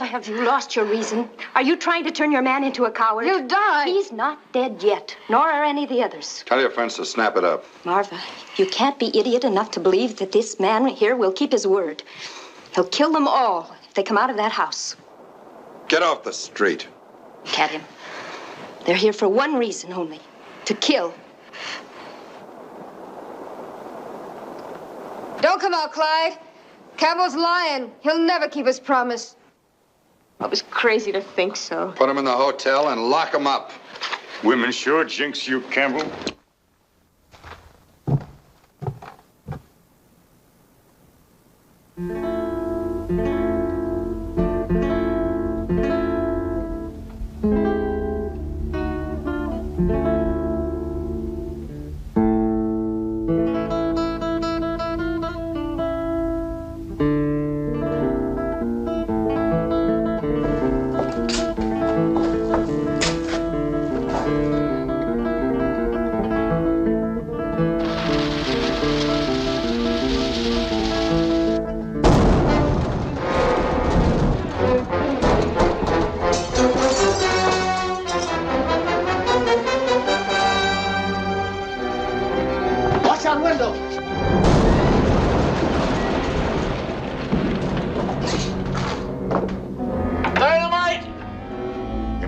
Have you lost your reason? Are you trying to turn your man into a coward? He'll die. He's not dead yet, nor are any of the others. Tell your friends to snap it up. Marva, you can't be idiot enough to believe that this man here will keep his word. He'll kill them all if they come out of that house. Get off the street. Look at him. They're here for one reason only, to kill. Don't come out, Clyde. Campbell's lying. He'll never keep his promise. I was crazy to think so. Put him in the hotel and lock him up. Women sure jinx you, Campbell.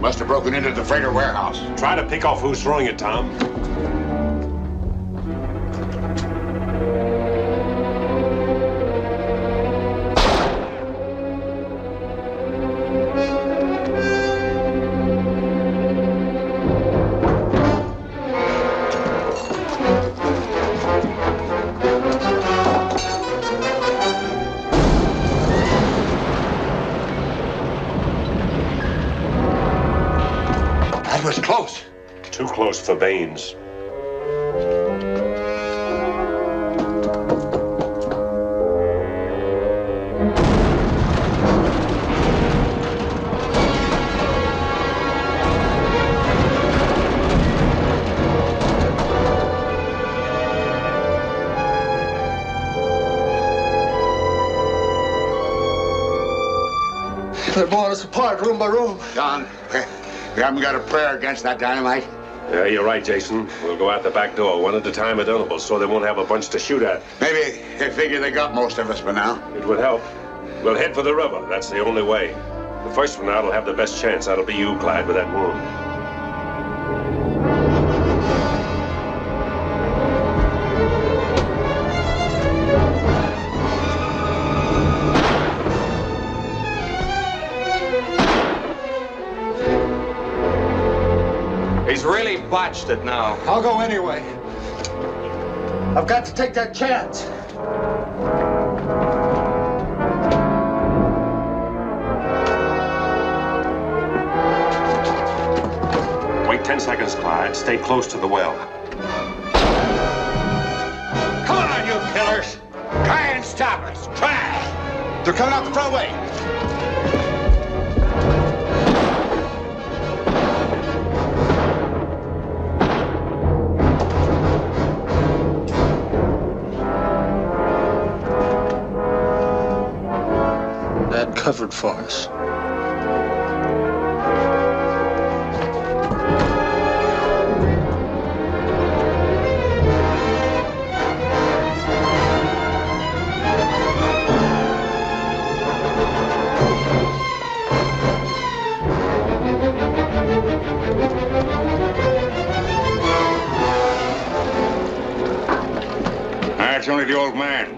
Must have broken into the freighter warehouse. Try to pick off who's throwing it, Tom. was close. Too close for Baines. They're blowing us apart, room by room. John, we haven't got a prayer against that dynamite. Yeah, you're right, Jason. We'll go out the back door, one at a time at intervals, so they won't have a bunch to shoot at. Maybe they figure they got most of us by now. It would help. We'll head for the river. That's the only way. The first one out will have the best chance. That'll be you, Clyde, with that wound. He's really botched it now. I'll go anyway. I've got to take that chance. Wait 10 seconds, Clyde. Stay close to the well. Come on, you killers. Try and stop us. Try. They're coming out the front way. Covered for us. That's only the old man.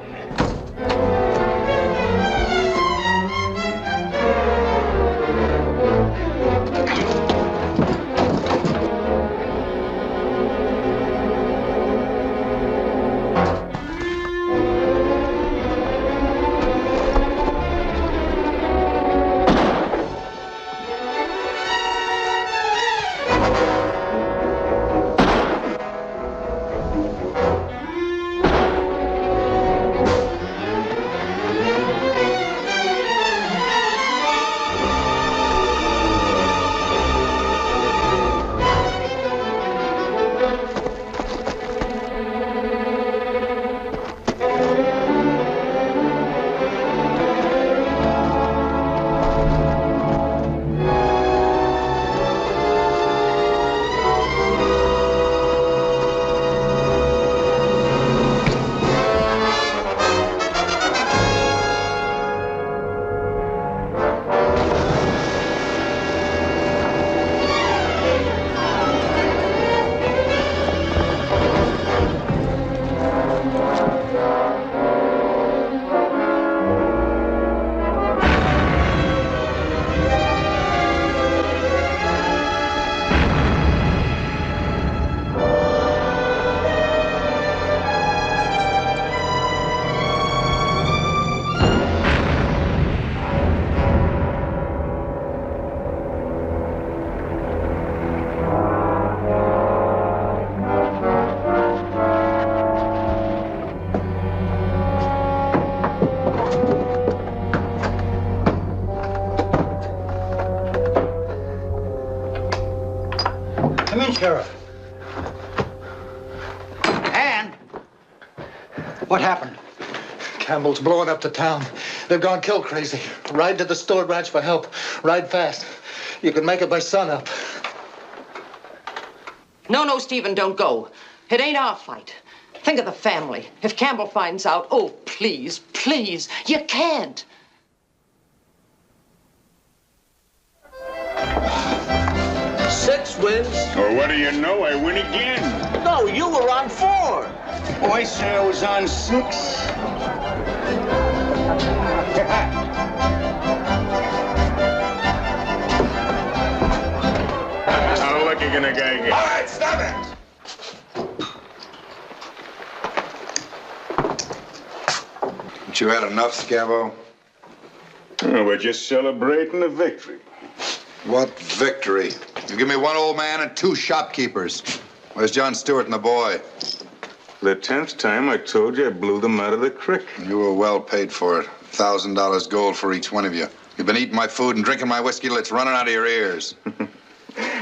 Sheriff. And? What happened? Campbell's blowing up the town. They've gone kill crazy. Ride to the Stewart Ranch for help. Ride fast. You can make it by sunup. No, Stephen, don't go. It ain't our fight. Think of the family. If Campbell finds out, oh, please, please, you can't. Six wins. Well, what do you know? I win again. No, you were on 4. Oh, I said I was on 6. How lucky can a guy get? All right, stop it. Haven't you had enough, Scavo? Oh, we're just celebrating a victory. What victory? You give me one old man and 2 shopkeepers. Where's John Stewart and the boy? The 10th time I told you I blew them out of the creek. You were well paid for it. $1,000 gold for each one of you. You've been eating my food and drinking my whiskey till it's running out of your ears.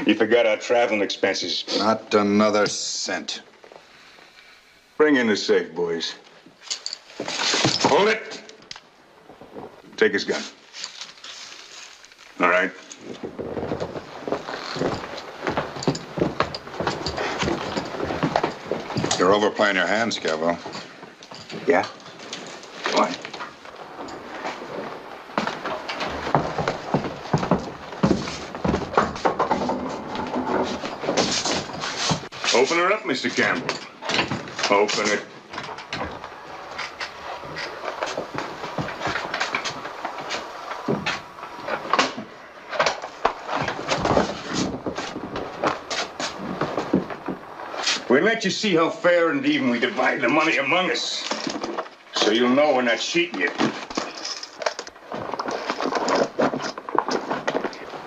You forgot our traveling expenses. Not another cent. Bring in the safe, boys. Hold it. Take his gun. All right. You're overplaying your hands, Cabo. Yeah? Why? Open her up, Mr. Campbell. Open it. We let you see how fair and even we divide the money among us. So you'll know we're not cheating you.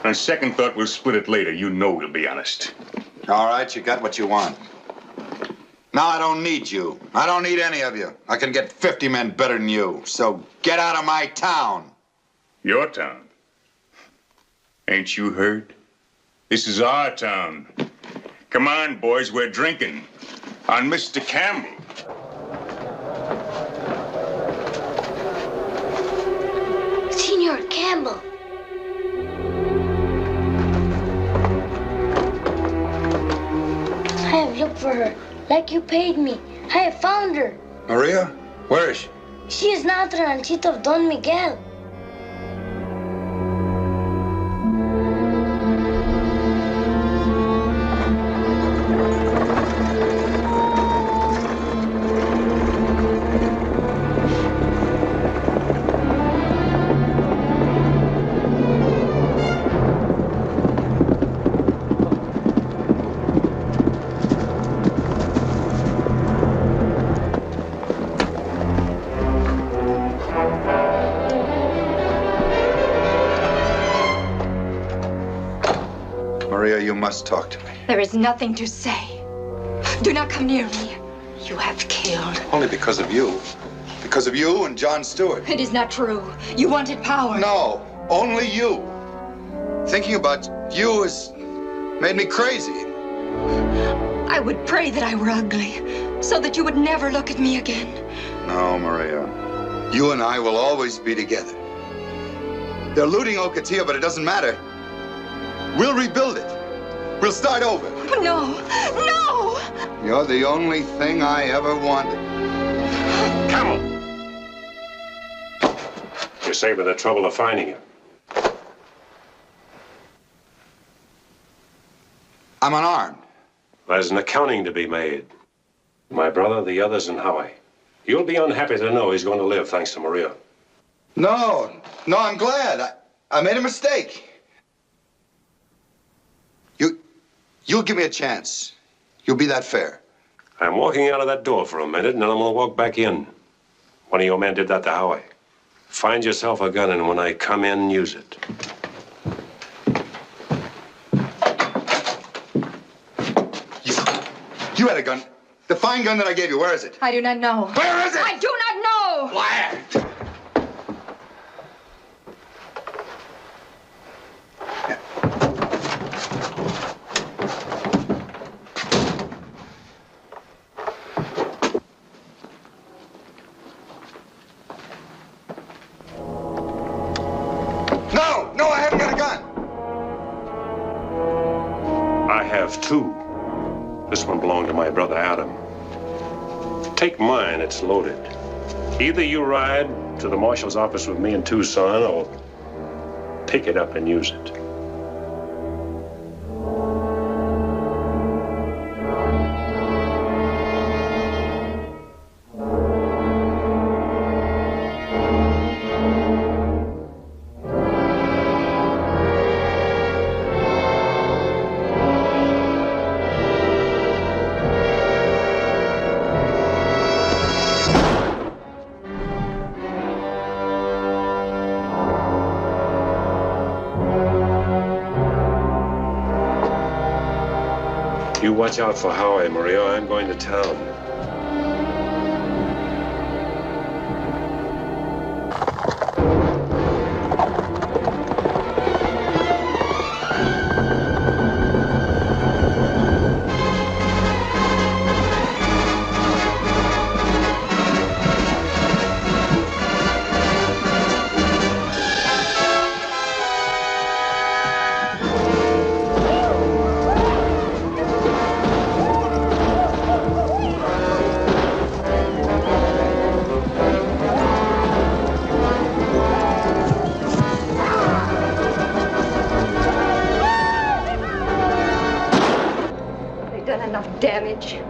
On second thought, we'll split it later. You know we'll be honest. All right, you got what you want. Now I don't need you. I don't need any of you. I can get 50 men better than you. So get out of my town. Your town? Ain't you heard? This is our town. Come on, boys, we're drinking. On Mr. Campbell. Senor Campbell. I have looked for her, like you paid me. I have found her. Maria? Where is she? She is now the ranchita of Don Miguel. You must talk to me. There is nothing to say. Do not come near me. You have killed. Only because of you. Because of you and John Stewart. It is not true. You wanted power. No, only you. Thinking about you has made me crazy. I would pray that I were ugly, so that you would never look at me again. No, Maria. You and I will always be together. They're looting Ocotillo, but it doesn't matter. We'll rebuild it. We'll start over. No, no! You're the only thing I ever wanted. Camel! You saved me the trouble of finding you. I'm unarmed. There's an accounting to be made. My brother, the others, and Howie. You'll be unhappy to know he's going to live thanks to Maria. No, I'm glad. I made a mistake. You'll give me a chance. You'll be that fair. I'm walking out of that door for a minute, and then I'm going to walk back in. One of your men did that to Howie. Find yourself a gun, and when I come in, use it. You had a gun. The fine gun that I gave you, where is it? I do not know. Where is it? I do not know! Quiet! No, I haven't got a gun. I have two. This one belonged to my brother Adam. Take mine, it's loaded. Either you ride to the marshal's office with me in Tucson, or pick it up and use it. You watch out for Howie, Maria. I'm going to town. Damage.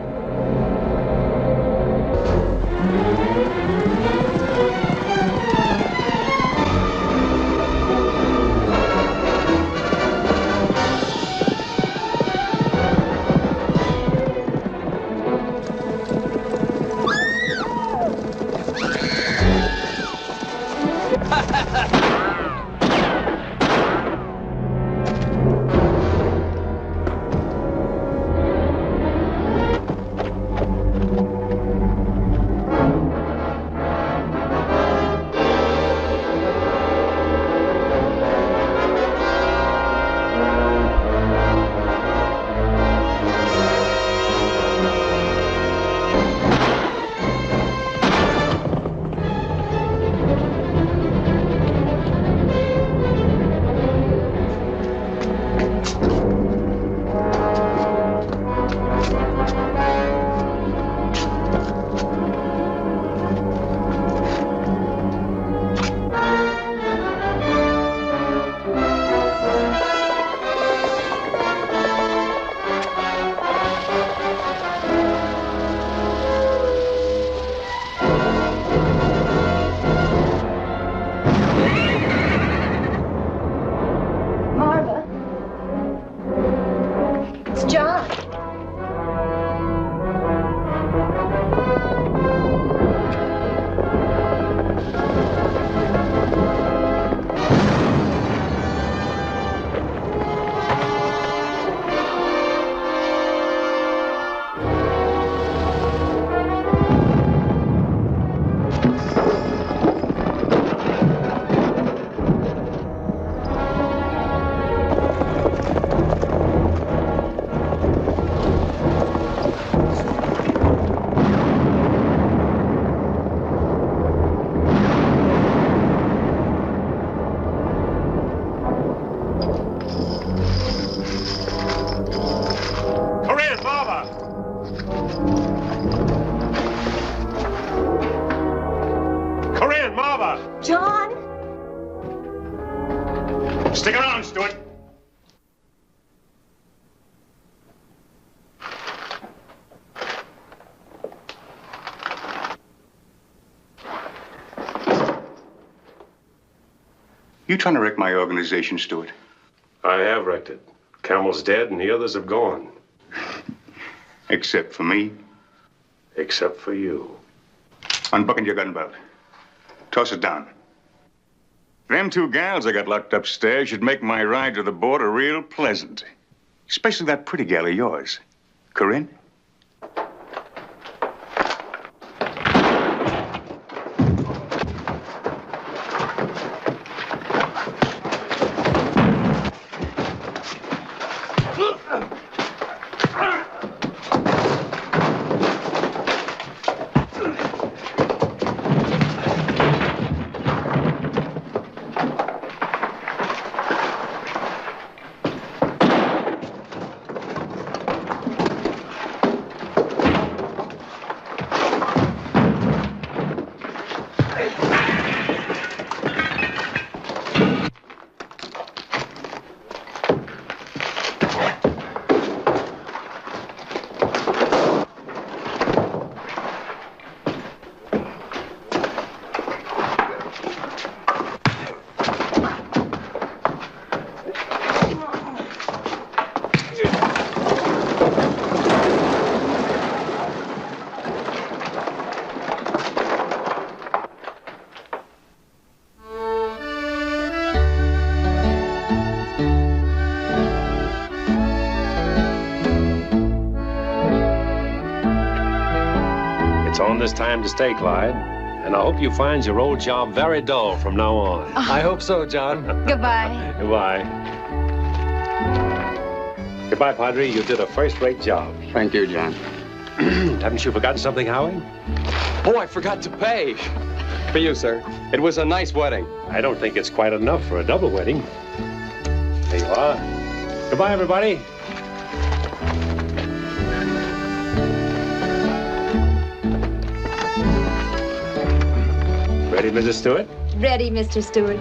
Stick around, Stewart. You trying to wreck my organization, Stewart? I have wrecked it. Camel's dead and the others have gone. Except for me? Except for you. Unbuckle your gun belt. Toss it down. Them two gals I got locked upstairs should make my ride to the border real pleasant. Especially that pretty gal of yours. Corinne? on this time to stay, Clyde. And I hope you find your old job very dull from now on. I hope so, John. Goodbye. Goodbye. Goodbye, Padre. You did a first-rate job. Thank you, John. Haven't you forgotten something, Howie? Oh, I forgot to pay. For you, sir. It was a nice wedding. I don't think it's quite enough for a double wedding. There you are. Goodbye, everybody. Ready, Mrs. Stewart? Ready, Mr. Stewart.